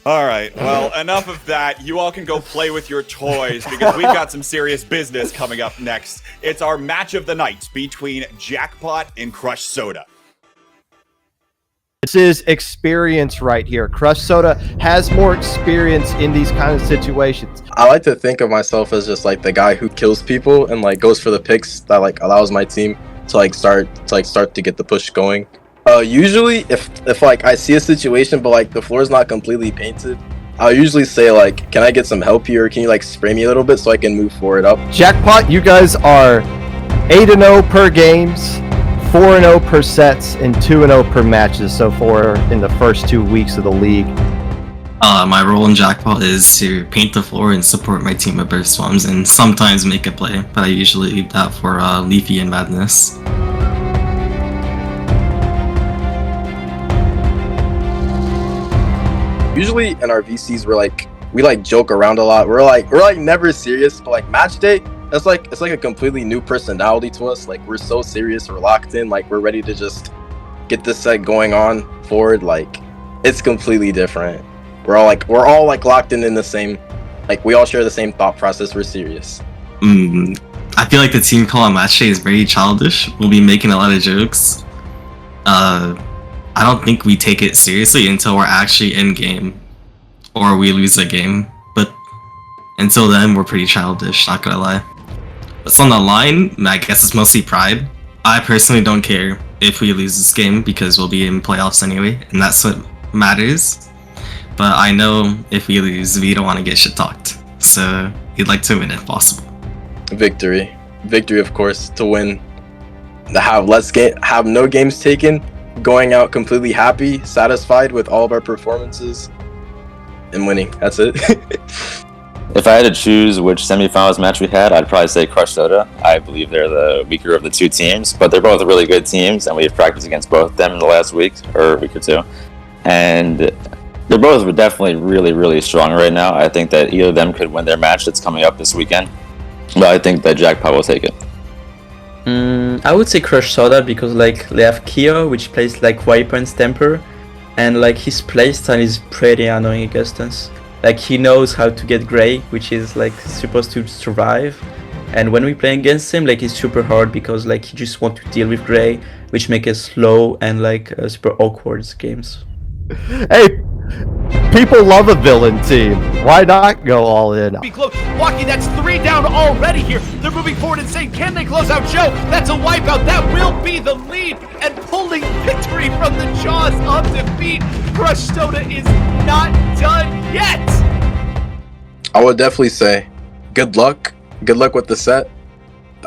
All right, well, enough of that. You all can go play with your toys because we've got some serious business coming up next. It's our match of the night between Jackpot and Crush Soda. This is experience right here. Crush Soda has more experience in these kind of situations. I like to think of myself as just like the guy who kills people and like goes for the picks that like allows my team to start to get the push going. Usually if like I see a situation but like the floor is not completely painted, I'll usually say like, can I get some help here? Or can you like spray me a little bit so I can move forward up? Jackpot, you guys are 8-0 per games, 4-0 per sets, and 2-0 per matches so far in the first 2 weeks of the league. My role in Jackpot is to paint the floor and support my team with burst swarms and sometimes make a play, but I usually leave that for Leafy and Madness. Usually in our VCs we like joke around a lot. We're like never serious, but like match day, it's like a completely new personality to us. Like we're so serious, we're locked in, like we're ready to just get this set going on forward. Like it's completely different. We're all like locked in the same, like we all share the same thought process. We're serious. I feel like the team call on match day is very childish. We'll be making a lot of jokes. I don't think we take it seriously until we're actually in game or we lose a game, but until then we're pretty childish, not gonna lie. What's on the line? I guess it's mostly pride. I personally don't care if we lose this game because we'll be in playoffs anyway, and that's what matters. But I know if we lose, we don't want to get shit talked, so we'd like to win if possible. Victory, of course, to win. Have no games taken, going out completely happy, satisfied with all of our performances, and winning. That's it. If I had to choose which semifinals match we had, I'd probably say Crush Soda. I believe they're the weaker of the two teams, but they're both really good teams, and we've practiced against both of them in the last week or week or two. And they're both definitely really, really strong right now. I think that either of them could win their match that's coming up this weekend, but I think that Jackpot will take it. I would say Crush Soda because like they have Kyo, which plays like Viper and Stamper, and like his playstyle is pretty annoying against us. Like he knows how to get Grey, which is like supposed to survive, and when we play against him, like it's super hard because like he just want to deal with Grey, which make us slow and like super awkward games. Hey, people love a villain team. Why not go all in? Walking, that's 3 down already here. They're moving forward and saying, can they close out Joe? That's a wipeout. That will be the lead. And pulling victory from the jaws of defeat. Crush Soda is not done yet. I would definitely say good luck. Good luck with the set.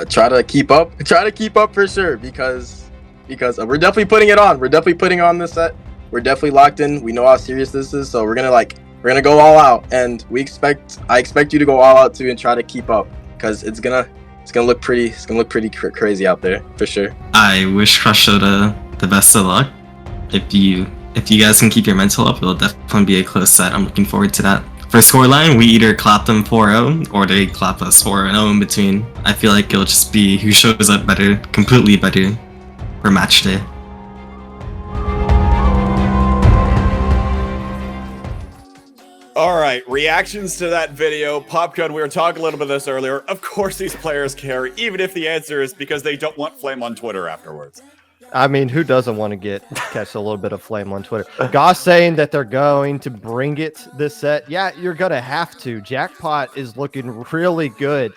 Try to keep up. Try to keep up for sure because we're definitely putting it on. We're definitely putting on this set. We're definitely locked in. We know how serious this is, so we're gonna go all out, and I expect you to go all out too and try to keep up because it's gonna look pretty crazy out there for sure. I wish Crush Soda the best of luck. If you guys can keep your mental up, it'll definitely be a close set. I'm looking forward to that. For scoreline, we either clap them 4-0 or they clap us 4-0 in between. I feel like it'll just be who shows up better, completely better for match day. All right, reactions to that video. Popgun, we were talking a little bit of this earlier. Of course these players care, even if the answer is because they don't want flame on Twitter afterwards. I mean, who doesn't want to catch a little bit of flame on Twitter? Goss saying that they're going to bring it this set. Yeah, you're going to have to. Jackpot is looking really good.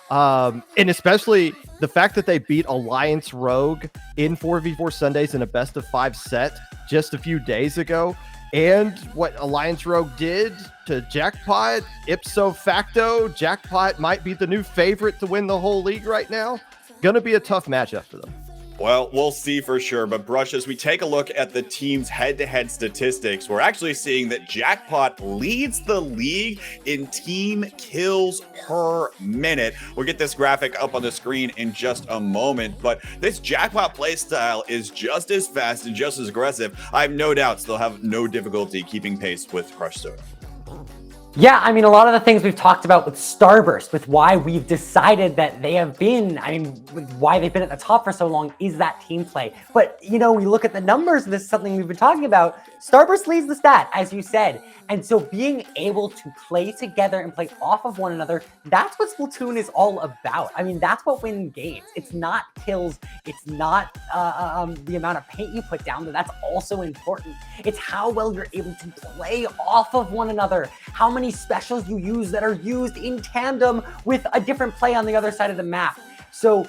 And especially the fact that they beat Alliance Rogue in 4v4 Sundays in a best of 5 set just a few days ago. And what Alliance Rogue did to Jackpot, ipso facto, Jackpot might be the new favorite to win the whole league right now. Gonna be a tough matchup for them. Well, we'll see for sure, but Brush, as we take a look at the team's head-to-head statistics, we're actually seeing that Jackpot leads the league in team kills per minute. We'll get this graphic up on the screen in just a moment, but this Jackpot playstyle is just as fast and just as aggressive. I have no doubts they'll have no difficulty keeping pace with Crush Soda. Yeah, I mean, a lot of the things we've talked about with Starburst, with why we've decided that they have been, I mean, with why they've been at the top for so long is that team play. But, you know, we look at the numbers, and this is something we've been talking about. Starburst leads the stat, as you said. And so being able to play together and play off of one another, that's what Splatoon is all about. I mean, that's what wins games. It's not kills. It's not the amount of paint you put down, but that's also important. It's how well you're able to play off of one another, how many specials you use that are used in tandem with a different play on the other side of the map. So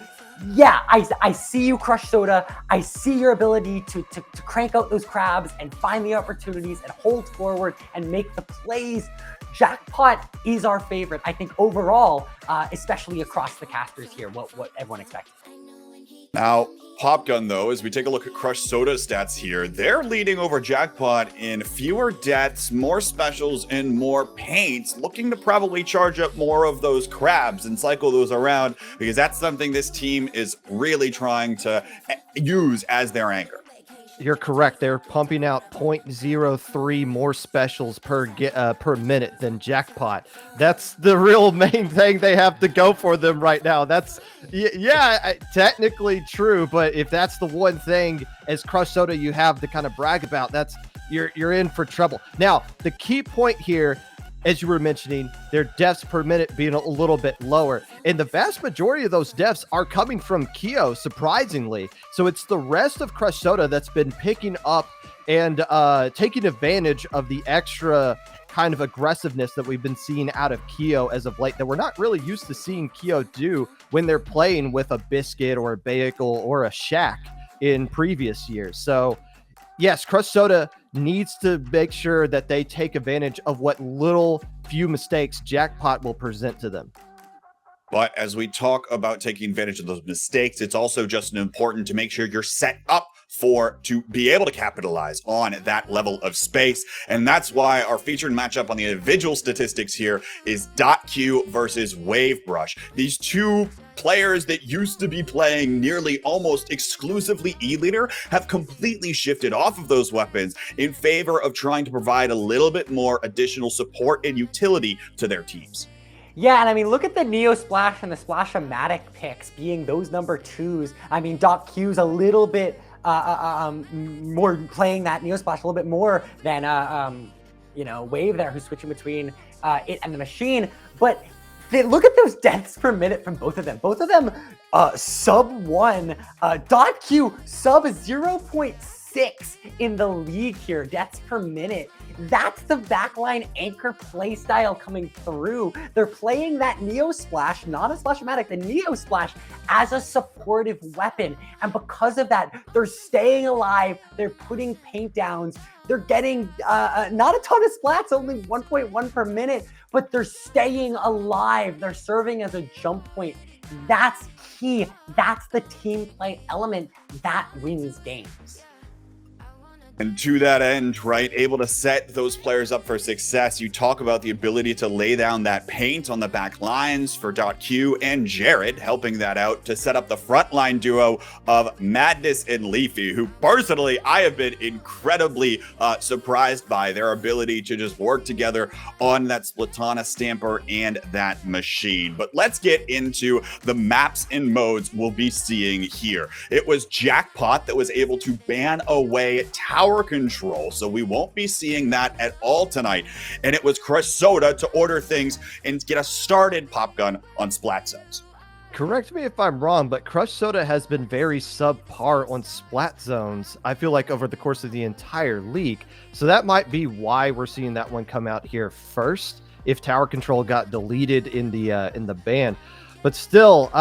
yeah, I see you, Crush Soda. I see your ability to crank out those crabs and find the opportunities and hold forward and make the plays. Jackpot is our favorite, I think, overall, especially across the casters here, what everyone expects. Now, Popgun, though, as we take a look at Crush Soda's stats here, they're leading over Jackpot in fewer deaths, more specials, and more paints, looking to probably charge up more of those crabs and cycle those around, because that's something this team is really trying to use as their anchor. You're correct. They're pumping out 0.03 more specials per minute than Jackpot. That's the real main thing they have to go for them right now. That's technically true, but if that's the one thing as Crush Soda you have to kind of brag about, that's you're in for trouble. Now, the key point here, as you were mentioning, their deaths per minute being a little bit lower. And the vast majority of those deaths are coming from Kyo, surprisingly. So it's the rest of Crush Soda that's been picking up and taking advantage of the extra kind of aggressiveness that we've been seeing out of Kyo as of late that we're not really used to seeing Kyo do when they're playing with a Biscuit or a Bagel or a Shack in previous years. So yes, Crush Soda needs to make sure that they take advantage of what little few mistakes Jackpot will present to them. But as we talk about taking advantage of those mistakes, it's also just important to make sure you're set up to be able to capitalize on that level of space. And that's why our featured matchup on the individual statistics here is .Q versus Wavebrush. These two players that used to be playing nearly almost exclusively E-Leader have completely shifted off of those weapons in favor of trying to provide a little bit more additional support and utility to their teams. Yeah, and I mean, look at the Neo Splash and the Splash-O-Matic picks being those number 2s. I mean, .Q's a little bit more playing that Neo Splash a little bit more than, Wave there, who's switching between it and the machine. But look at those deaths per minute from both of them. Both of them sub 1. .Q sub 0.6 in the league here, deaths per minute. That's the backline anchor play style coming through. They're playing that Neo Splash, not a Splash-O-Matic, the Neo Splash as a supportive weapon. And because of that, they're staying alive. They're putting paint downs. They're getting not a ton of splats, only 1.1 per minute, but they're staying alive. They're serving as a jump point. That's key. That's the team play element that wins games. And to that end, right, able to set those players up for success. You talk about the ability to lay down that paint on the back lines for .Q and Jared, helping that out to set up the frontline duo of Madness and Leafy, who personally I have been incredibly surprised by their ability to just work together on that Splatana Stamper and that machine. But let's get into the maps and modes we'll be seeing here. It was Jackpot that was able to ban away Tower Control, so we won't be seeing that at all tonight. And it was Crush Soda to order things and get us started, Popgun, on Splat Zones. Correct me if I'm wrong, but Crush Soda has been very subpar on Splat Zones, I feel like, over the course of the entire league. So that might be why we're seeing that one come out here first, if Tower Control got deleted in the ban. But still,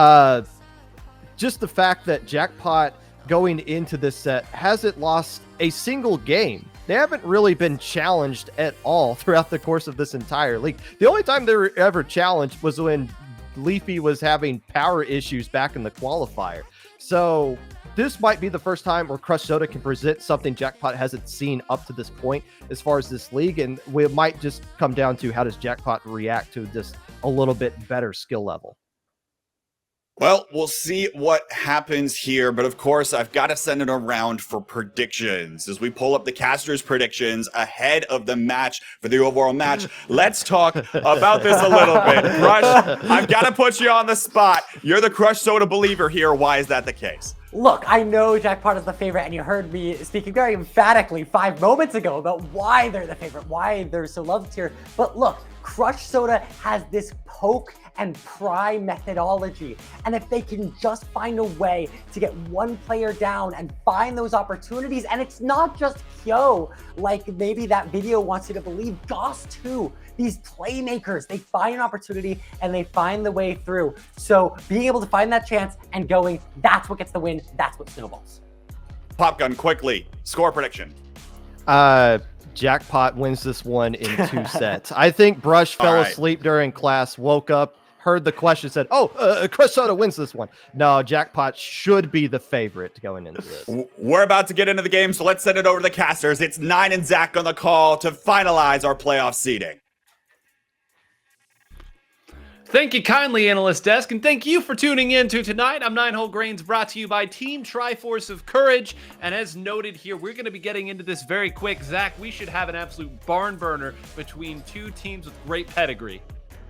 just the fact that Jackpot going into this set hasn't lost a single game. They haven't really been challenged at all throughout the course of this entire league. The only time they were ever challenged was when Leafy was having power issues back in the qualifier. So this might be the first time where Crush Soda can present something Jackpot hasn't seen up to this point as far as this league, and we might just come down to how does Jackpot react to just a little bit better skill level. Well, we'll see what happens here, but of course, I've got to send it around for predictions. As we pull up the casters' predictions ahead of the match for the overall match, let's talk about this a little bit. Crush, I've got to put you on the spot. You're the Crush Soda believer here. Why is that the case? Look, I know Jackpot is the favorite, and you heard me speaking very emphatically 5 moments ago about why they're the favorite, why they're so loved here. But look, Crush Soda has this poke and pry methodology. And if they can just find a way to get one player down and find those opportunities, and it's not just Kyo, like maybe that video wants you to believe, Goss too. These playmakers, they find an opportunity and they find the way through. So being able to find that chance and going, that's what gets the win, that's what snowballs. Popgun, quickly, score prediction. Jackpot wins this one in 2 sets. I think Brush fell asleep during class, woke up, heard the question, said, Crush Soda wins this one. No, Jackpot should be the favorite going into this. We're about to get into the game, so let's send it over to the casters. It's 9 and Zach on the call to finalize our playoff seeding. Thank you kindly, Analyst Desk, and thank you for tuning in to tonight. I'm 9 Whole Grains, brought to you by Team Triforce of Courage. And as noted here, we're going to be getting into this very quick. Zach, we should have an absolute barn burner between 2 teams with great pedigree.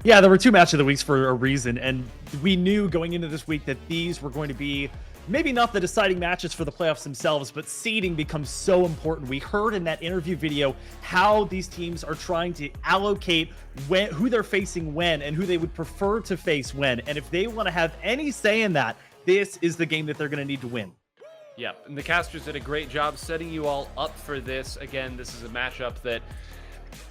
Yeah, there were 2 match of the weeks for a reason, and we knew going into this week that these were going to be maybe not the deciding matches for the playoffs themselves, but seeding becomes so important. We heard in that interview video how these teams are trying to allocate who they're facing when and who they would prefer to face when. And if they want to have any say in that, this is the game that they're going to need to win. Yep, and the casters did a great job setting you all up for this. Again, this is a matchup that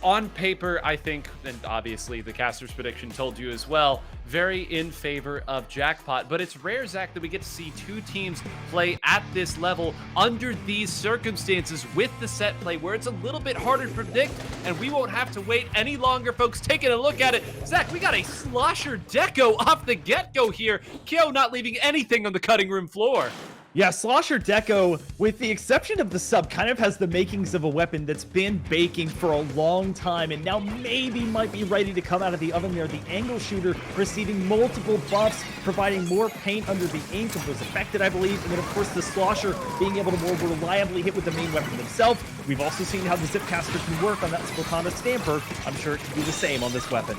on paper, I think, and obviously the caster's prediction told you as well, very in favor of Jackpot. But it's rare, Zach, that we get to see 2 teams play at this level under these circumstances with the set play where it's a little bit harder to predict, and we won't have to wait any longer, folks. Taking a look at it, Zach, we got a slosher deco off the get-go here. Kyo not leaving anything on the cutting room floor. Yeah, Slosher Deco, with the exception of the sub, kind of has the makings of a weapon that's been baking for a long time and now maybe might be ready to come out of the oven there. The angle shooter receiving multiple buffs, providing more paint under the ink of those affected, I believe. And then, of course, the Slosher being able to more reliably hit with the main weapon himself. We've also seen how the Zipcaster can work on that Splatana Stamper. I'm sure it can do the same on this weapon.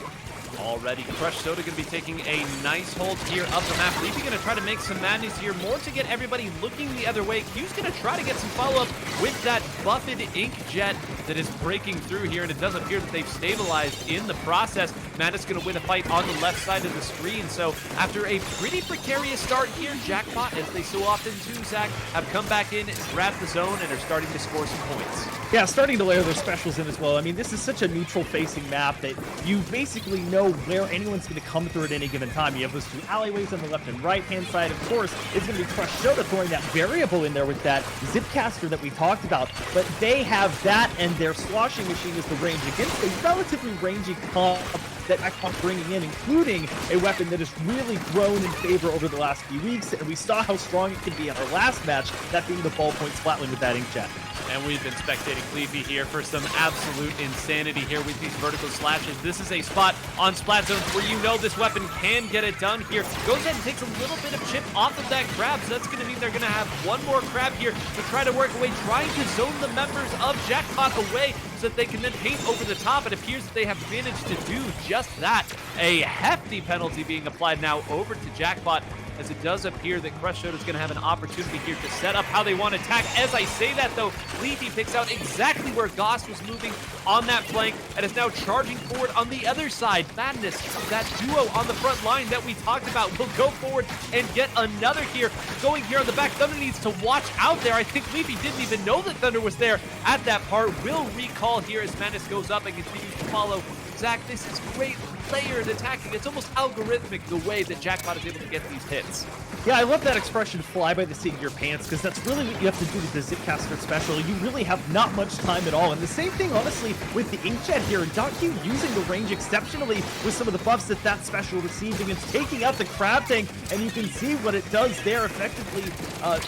Already, Crush Soda going to be taking a nice hold here up the map. Leafy going to try to make some madness here, more to get everybody looking the other way. Q's going to try to get some follow-up with that buffed ink jet that is breaking through here, and it does appear that they've stabilized in the process. Madness going to win a fight on the left side of the screen. So after a pretty precarious start here, Jackpot, as they so often do, Zach, have come back in, grabbed the zone, and are starting to score some points. Yeah, starting to layer their specials in as well. I mean, this is such a neutral-facing map that you basically know where anyone's going to come through at any given time. You have those 2 alleyways on the left and right-hand side. Of course, it's going to be Crush Soda throwing that variable in there with that Zipcaster that we talked about. But they have that, and their sloshing machine is the range against a relatively rangy comp that Jackpot bringing in, including a weapon that has really grown in favor over the last few weeks. And we saw how strong it could be in our last match, that being the ballpoint Splatling with that inkjet. And we've been spectating Leafy here for some absolute insanity here with these vertical slashes. This is a spot on Splat Zone where you know this weapon can get it done here. Goes ahead and takes a little bit of chip off of that crab, so that's going to mean they're going to have one more crab here to try to work away, trying to zone the members of Jackpot away so that they can then paint over the top. It appears that they have managed to do just that. A hefty penalty being applied now over to Jackpot, as it does appear that Crush Soda is going to have an opportunity here to set up how they want to attack. As I say that, though, Leafy picks out exactly where Goss was moving on that flank and is now charging forward on the other side. Madness, that duo on the front line that we talked about, will go forward and get another here. Going here on the back, Thunder needs to watch out there. I think Leafy didn't even know that Thunder was there at that part. Will recall here as Madness goes up and continues to follow. Zach, this is great layered attacking. It's almost algorithmic the way that Jackpot is able to get these hits. Yeah, I love that expression, fly by the seat of your pants, because that's really what you have to do with the Zipcaster special. You really have not much time at all. And the same thing, honestly, with the inkjet here. .Q using the range exceptionally with some of the buffs that special receiving. It's taking out the crab tank, and you can see what it does there, effectively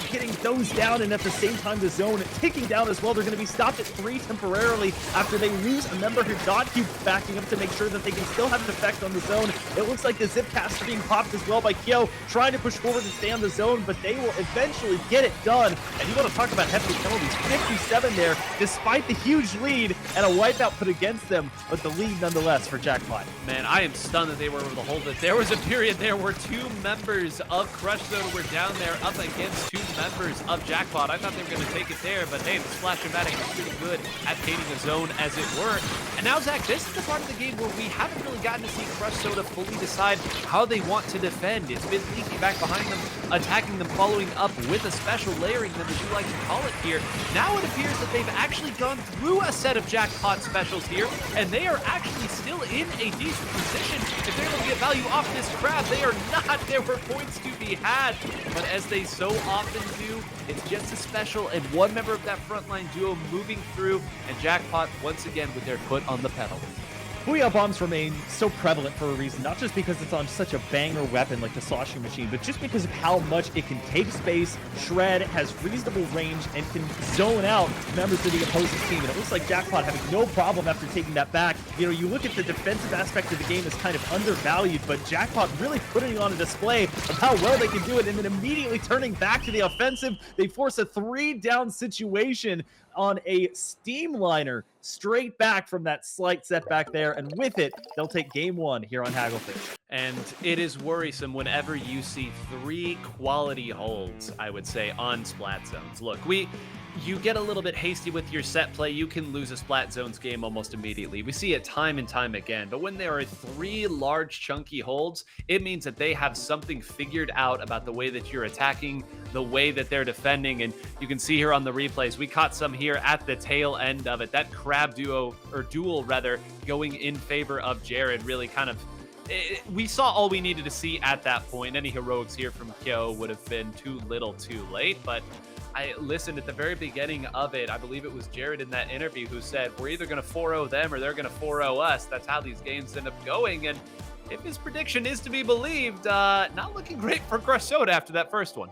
getting those down, and at the same time the zone taking down as well. They're going to be stopped at 3 temporarily after they lose a member here. .Q backing up to make sure that they can still have an effect on the zone. It looks like the Zipcaster being popped as well by Kyo, trying to push forward and stay on the zone, but they will eventually get it done. And you want to talk about heavy penalties, 57 there, despite the huge lead and a wipeout put against them, but the lead nonetheless for Jackpot. Man, I am stunned that they were able to hold it. There was a period there where 2 members of Crush Soda were down there up against 2 members of Jackpot. I thought they were going to take it there, but hey, the Splash-O-Matic is pretty good at painting a zone, as it were. And now, Zach, this is the part of the game where we haven't really gotten to see Crush Soda fully decide how they want to defend. It's been Leafy back behind them, attacking them, following up with a special layering them, as you like to call it here. Now it appears that they've actually gone through a set of Jackpot specials here, and they are actually still in a decent position. If they're able to get value off this crab, they are not. There were points to be had, but as they so often do, it's just a special and one member of that frontline duo moving through, and Jackpot once again with their foot on the pedal. Booyah bombs remain so prevalent for a reason, not just because it's on such a banger weapon like the sloshing machine, but just because of how much it can take space, shred, has reasonable range, and can zone out members of the opposing team. And it looks like Jackpot having no problem after taking that back. You know, you look at the defensive aspect of the game as kind of undervalued, but Jackpot really putting on a display of how well they can do it, and then immediately turning back to the offensive. They force a 3-down situation on a steamliner straight back from that slight setback there, and with it, they'll take game 1 here on Hagglefish. And it is worrisome whenever you see 3 quality holds, I would say, on Splat Zones. Look, you get a little bit hasty with your set play, you can lose a Splat Zones game almost immediately. We see it time and time again, but when there are 3 large chunky holds, it means that they have something figured out about the way that you're attacking, the way that they're defending, and you can see here on the replays, we caught some here at the tail end of it. That crab duo, or duel rather, going in favor of Jared really kind of, we saw all we needed to see at that point. Any heroics here from Kyo would have been too little too late, but I listened at the very beginning of it. I believe it was Jared in that interview who said, we're either going to 4-0 them or they're going to 4-0 us. That's how these games end up going. And if his prediction is to be believed, not looking great for Crush Soda after that first one.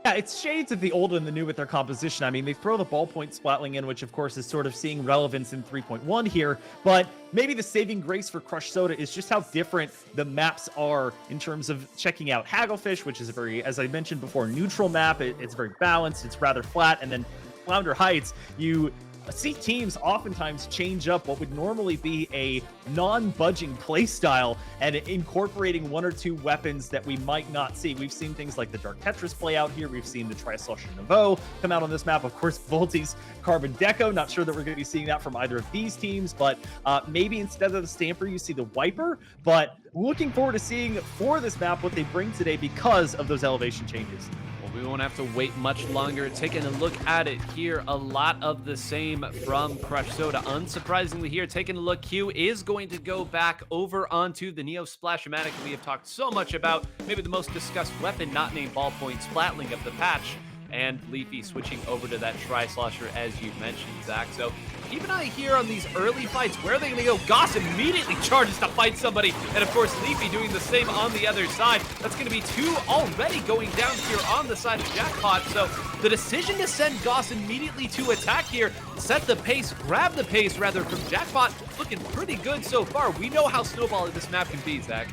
Yeah, it's shades of the old and the new with their composition. I mean, they throw the ballpoint splatling in, which of course is sort of seeing relevance in 3.1 here, but maybe the saving grace for Crush Soda is just how different the maps are in terms of checking out Hagglefish, which is a very, as I mentioned before, neutral map. It's very balanced, it's rather flat, and then Flounder Heights, you see teams oftentimes change up what would normally be a non-budging play style and incorporating 1 or 2 weapons that we might not see. We've seen things like the Dark Tetris play out here. We've seen the Tri-Slusher Nouveau come out on this map. Of course, Volti's Carbon Deco. Not sure that we're going to be seeing that from either of these teams, but maybe instead of the Stamper, you see the Wiper. But looking forward to seeing for this map what they bring today because of those elevation changes. We won't have to wait much longer. Taking a look at it here, a lot of the same from Crush Soda. Unsurprisingly here, taking a look, Q is going to go back over onto the Neo Splash-O-Matic we have talked so much about. Maybe the most discussed weapon not named Ballpoint Splatling of the patch. And Leafy switching over to that Tri-Slosher, as you mentioned, Zach. So keep an eye here on these early fights. Where are they going to go? Goss immediately charges to fight somebody. And of course, Leafy doing the same on the other side. That's going to be 2 already going down here on the side of Jackpot. So the decision to send Goss immediately to attack here, set the pace, grab the pace rather from Jackpot, looking pretty good so far. We know how snowbally this map can be, Zach.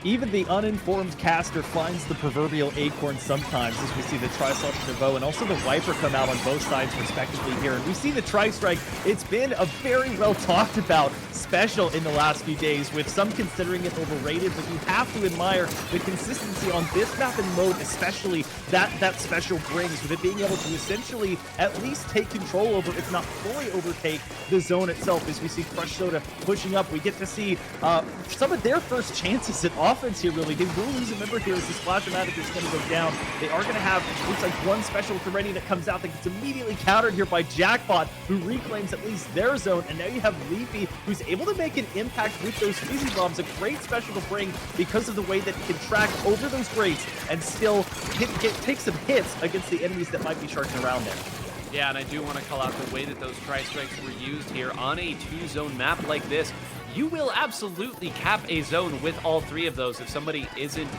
Even the uninformed caster finds the proverbial acorn sometimes, as we see the Tri-Slusher Nouveau and also the Viper come out on both sides respectively here. And we see the Tri-Strike. It's been a very well talked about special in the last few days, with some considering it overrated, but you have to admire the consistency on this map and mode, especially that special brings, with it being able to essentially at least take control over, if not fully overtake, the zone itself. As we see Crush Soda pushing up, we get to see some of their first chances at offense here, really. They will lose a member here as the Splash-O-Matic is going to go down. They are going to have, looks like, 1 special ready that comes out that gets immediately countered here by Jackpot, who reclaims at least their zone. And now you have Leafy, who's able to make an impact with those Fizzy Bombs. A great special to bring because of the way that he can track over those grates and still take some hits against the enemies that might be sharking around there. Yeah, and I do want to call out the way that those Tri-Strikes were used here on a 2-zone map like this. You will absolutely cap a zone with all 3 of those if somebody isn't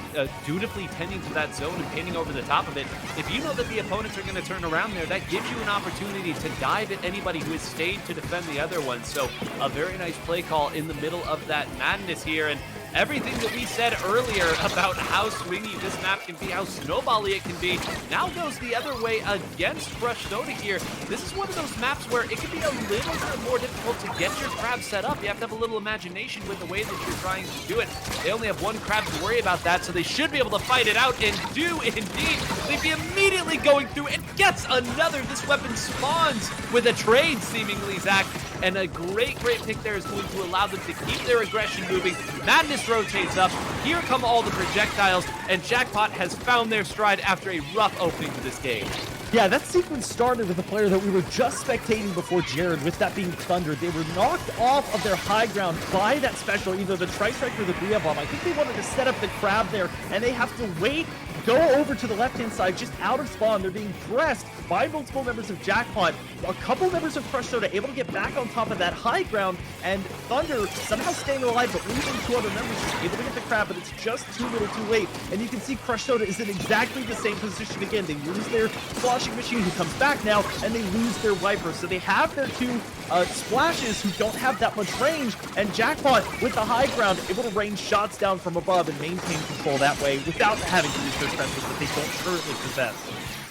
dutifully tending to that zone and painting over the top of it. If you know that the opponents are going to turn around there, that gives you an opportunity to dive at anybody who has stayed to defend the other one. So a very nice play call in the middle of that madness here. And everything that we said earlier about how swingy this map can be, how snowbally it can be, now goes the other way against Crush Soda here. This is one of those maps where it can be a little bit more difficult to get your crab set up. You have to have a little imagination with the way that you're trying to do it. They only have one crab to worry about that, so they should be able to fight it out, and do indeed. They'd be immediately going through and gets another. This weapon spawns with a trade, seemingly, Zach, and a great pick there is going to allow them to keep their aggression moving. Madness rotates up. Here come all the projectiles, and Jackpot has found their stride after a rough opening to this game. Yeah, that sequence started with a player that we were just spectating before Jared, with that being Thunder. They were knocked off of their high ground by that special, either the Tri-Strike or the Bria Bomb. I think they wanted to set up the crab there, and they have to wait, go over to the left-hand side, just out of spawn. They're being pressed by multiple members of Jackpot. A couple members of Crush Soda able to get back on top of that high ground, and Thunder somehow staying alive, but losing 2 other members, just able to get the crab, but it's just too little too late. And you can see Crush Soda is in exactly the same position again. They lose their Washing Machine, who comes back now, and they lose their Wiper. So they have their 2 splashes who don't have that much range, and Jackpot with the high ground able to rain shots down from above and maintain control that way without having to use their specials that they don't currently possess.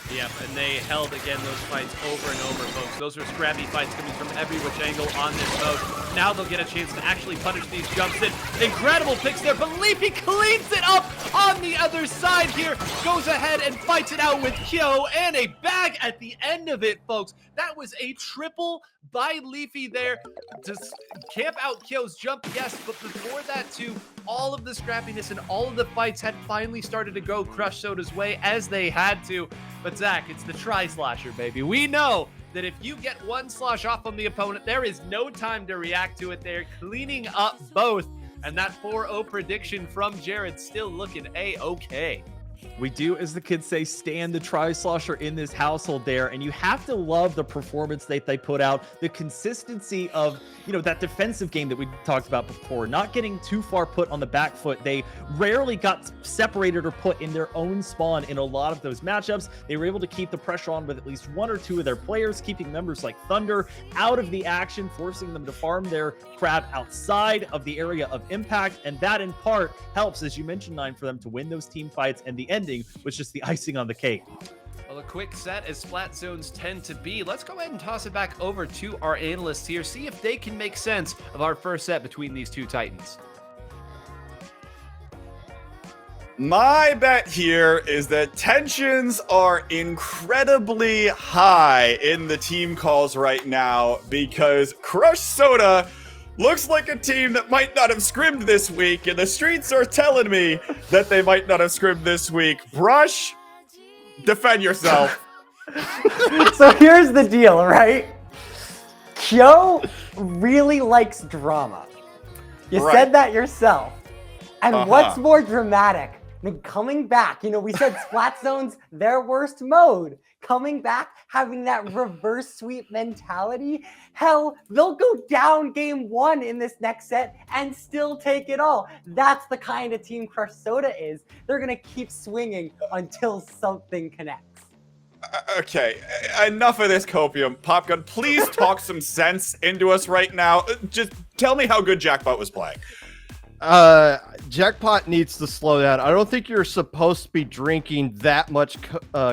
Yep, and they held again those fights over and over, folks. Those are scrappy fights coming from every which angle on this mode. Now they'll get a chance to actually punish these jumps in. Incredible picks there, but Leafy cleans it up on the other side here. Goes ahead and fights it out with Kyo, and a bag at the end of it, folks. That was a triple by Leafy there to camp out Kyo's jump, yes, but before that too, all of the scrappiness and all of the fights had finally started to go Crush Soda's way, as they had to. But Zach, it's the Tri-Slasher, baby. We know that if you get one slosh off on the opponent, there is no time to react to it. They're cleaning up both. And that 4-0 prediction from Jared still looking A-okay. We do, as the kids say, stand the Tri-Slosher in this household there, and you have to love the performance that they put out, the consistency of, that defensive game that we talked about before, not getting too far put on the back foot. They rarely got separated or put in their own spawn in a lot of those matchups. They were able to keep the pressure on with at least 1 or 2 of their players, keeping members like Thunder out of the action, forcing them to farm their crab outside of the area of impact, and that in part helps, as you mentioned, Nine, for them to win those team fights, and the ending was just the icing on the cake. Well, a quick set as Splat Zones tend to be. Let's go ahead and toss it back over to our analysts here, see if they can make sense of our first set between these 2 Titans. My bet here is that tensions are incredibly high in the team calls right now, because Crush Soda looks like a team that might not have scrimmed this week, and the streets are telling me that they might not have scrimmed this week. Brush, defend yourself. So here's the deal, right? Kyo really likes drama. You said that yourself. And what's more dramatic than coming back? We said Splat Zone's their worst mode. Coming back, having that reverse sweep mentality. Hell, they'll go down game 1 in this next set and still take it all. That's the kind of team Crush Soda is. They're going to keep swinging until something connects. Okay, enough of this copium. Popgun, please talk some sense into us right now. Just tell me how good Jackpot was playing. Jackpot needs to slow down. I don't think you're supposed to be drinking that much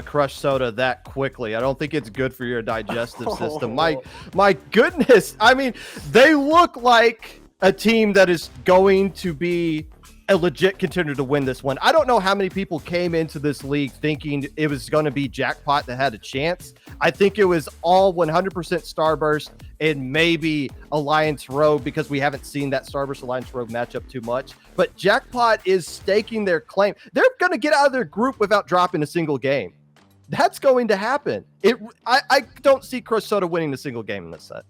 Crush Soda that quickly. I don't think it's good for your digestive system. My goodness. I mean, they look like a team that is going to be a legit contender to win this one. I don't know how many people came into this league thinking it was going to be Jackpot that had a chance. I think it was all 100% Starburst and maybe Alliance Rogue, because we haven't seen that Starburst Alliance Rogue matchup too much. But Jackpot is staking their claim. They're going to get out of their group without dropping a single game. That's going to happen. I don't see Crush Soda winning a single game in this set.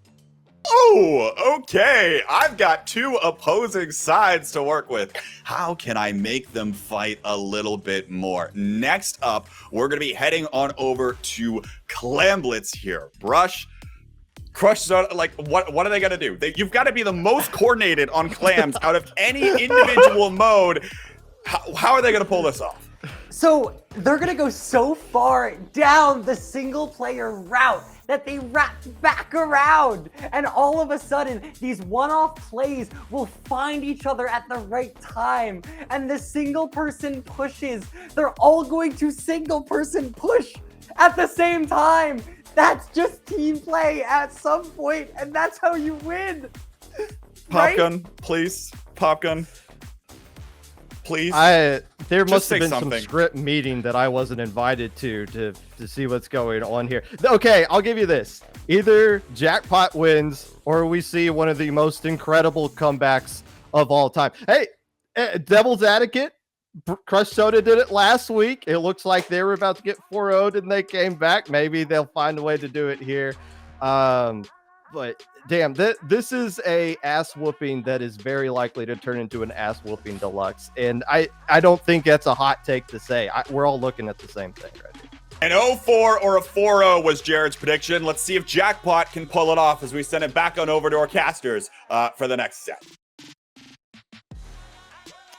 Oh, okay. I've got 2 opposing sides to work with. How can I make them fight a little bit more? Next up, we're going to be heading on over to Clamblitz here. Brush, Crush Soda, what are they going to do? You've got to be the most coordinated on clams out of any individual mode. How are they going to pull this off? So they're going to go so far down the single player route that they wrapped back around. And all of a sudden, these one-off plays will find each other at the right time. And the single person pushes, they're all going to single person push at the same time. That's just team play at some point, and that's how you win. Pop gun, please. Pop gun. Please. There must have say been something. some script meeting that I wasn't invited to see what's going on here. Okay, I'll give you this. Either Jackpot wins or we see one of the most incredible comebacks of all time. Hey, Devil's Advocate, Crush Soda did it last week. It looks like they were about to get 4-0'd and they came back. Maybe they'll find a way to do it here. But damn, this is a ass whooping that is very likely to turn into an ass whooping deluxe. And I don't think that's a hot take to say. We're all looking at the same thing right here. An 0-4 or a 4-0 was Jared's prediction. Let's see if Jackpot can pull it off as we send it back on over to our casters for the next set.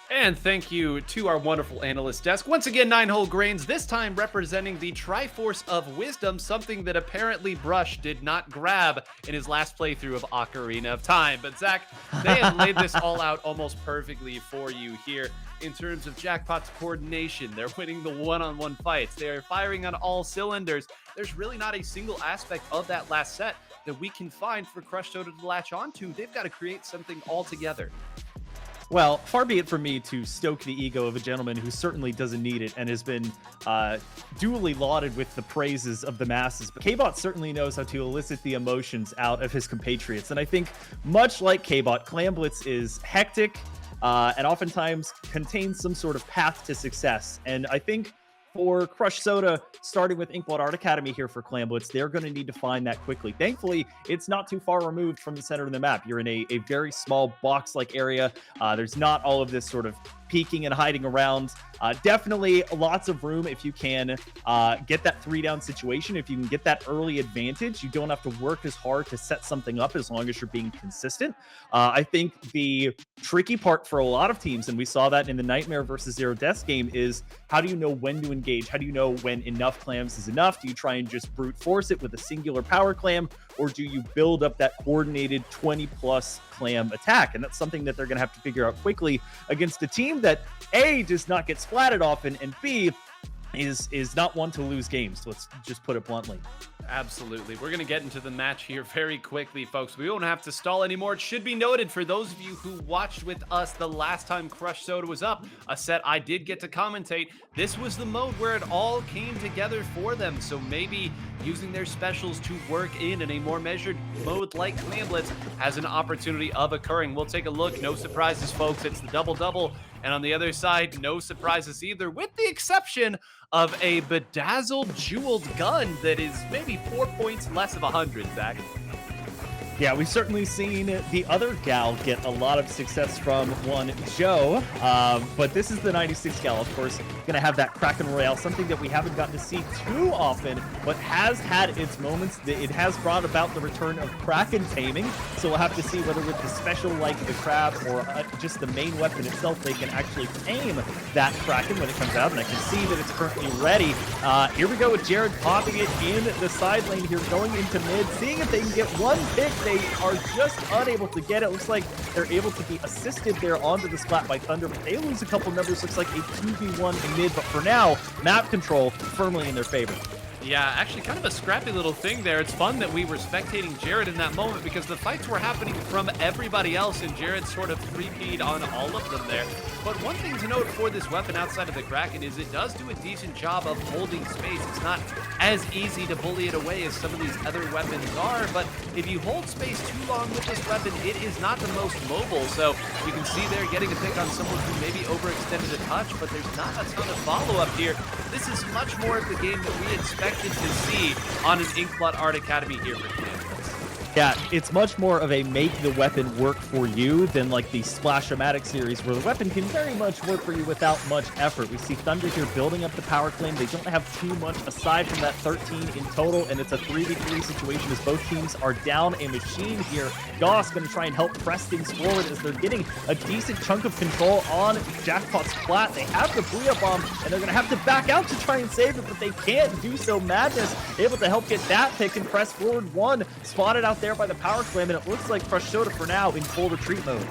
And thank you to our wonderful analyst desk. Once again, 9-hole grains, this time representing the Triforce of Wisdom, something that apparently Brush did not grab in his last playthrough of Ocarina of Time. But Zach, they have laid this all out almost perfectly for you here in terms of Jackpot's coordination. They're winning the one-on-one fights. They're firing on all cylinders. There's really not a single aspect of that last set that we can find for Crush Soda to latch onto. They've got to create something altogether. Well, far be it from me to stoke the ego of a gentleman who certainly doesn't need it and has been duly lauded with the praises of the masses. But K-Bot certainly knows how to elicit the emotions out of his compatriots. And I think, much like K-Bot, Clamblitz is hectic and oftentimes contains some sort of path to success. And I think for Crush Soda, starting with Inkblot Art Academy here for Clamblitz, they're going to need to find that quickly. Thankfully, it's not too far removed from the center of the map. You're in a very small box-like area. There's not all of this sort of peeking and hiding around. Definitely lots of room if you can get that 3-down situation. If you can get that early advantage, you don't have to work as hard to set something up as long as you're being consistent. I think the tricky part for a lot of teams, and we saw that in the Nightmare versus Zero Deaths game, is how do you know when to engage? How do you know when enough clams is enough? Do you try and just brute force it with a singular power clam, or do you build up that coordinated 20-plus clam attack? And that's something that they're going to have to figure out quickly against a team that A, does not get splatted often, and B, is not one to lose games. Let's just put it bluntly. Absolutely. We're going to get into the match here very quickly, folks. We won't have to stall anymore. It should be noted for those of you who watched with us the last time Crush Soda was up, a set I did get to commentate. This was the mode where it all came together for them. So maybe using their specials to work in a more measured mode like Clamblitz has an opportunity of occurring. We'll take a look. No surprises, folks. It's the double-double. And on the other side, no surprises either, with the exception of a bedazzled jeweled gun that is maybe 4 points less of 100, Zach. Yeah, we've certainly seen the other gal get a lot of success from one Joe, but this is the 96 gal, of course, going to have that Kraken Royale, something that we haven't gotten to see too often, but has had its moments. It has brought about the return of Kraken taming, so we'll have to see whether with the special like the crab or just the main weapon itself, they can actually tame that Kraken when it comes out, and I can see that it's currently ready. Here we go with Jared popping it in the side lane here, going into mid, seeing if they can get one pick. They are just unable to get it. Looks like they're able to be assisted there onto the splat by Thunder, but they lose a couple numbers. Looks like a 2v1 in mid, but for now, map control firmly in their favor. Yeah, actually kind of a scrappy little thing there. It's fun that we were spectating Jared in that moment because the fights were happening from everybody else and Jared sort of three-peed on all of them there. But one thing to note for this weapon outside of the Kraken is it does do a decent job of holding space. It's not as easy to bully it away as some of these other weapons are, but if you hold space too long with this weapon, it is not the most mobile. So you can see they're getting a pick on someone who maybe overextended a touch, but there's not a ton of follow-up here. This is much more of the game that we expect to see on an Inkblot Art Academy here for Clamblitz. Yeah, it's much more of a make the weapon work for you than like the Splash-O-Matic series where the weapon can very much work for you without much effort. We see Thunder here building up the power claim. They don't have too much aside from that 13 in total, and it's a 3v3 situation as both teams are down a machine here. Goss going to try and help press things forward as they're getting a decent chunk of control on Jackpot's plat. They have the Booyah Bomb, and they're going to have to back out to try and save it, but they can't do so. Madness able to help get that pick and press forward one, spotted out there by the power clam, and it looks like Crush Soda for now in full retreat mode.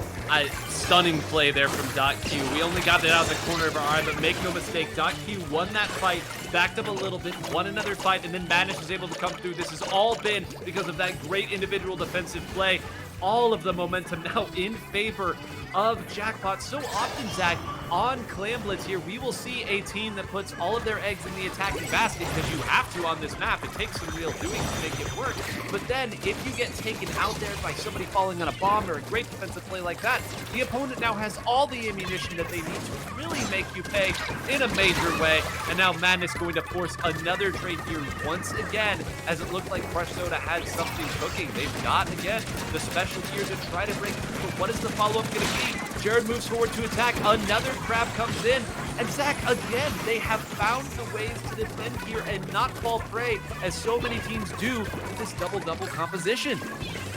Stunning play there from .Q. We only got it out of the corner of our eye, but make no mistake, .Q won that fight, backed up a little bit, won another fight, and then Madness was able to come through. This has all been because of that great individual defensive play. All of the momentum now in favor of Jackpot. So often, Zach, on Clam Blitz here, we will see a team that puts all of their eggs in the attacking basket because you have to on this map. It takes some real doing to make it work. But then if you get taken out there by somebody falling on a bomb or a great defensive play like that, the opponent now has all the ammunition that they need to really make you pay in a major way. And now Madness going to force another trade here once again, as it looked like Crush Soda had something cooking. They've got, again, the special here to try to break through. But what is the follow-up going to be? Jared moves forward to attack. Another crab comes in. And Zach, again, they have found the ways to defend here and not fall prey, as so many teams do with this double-double composition.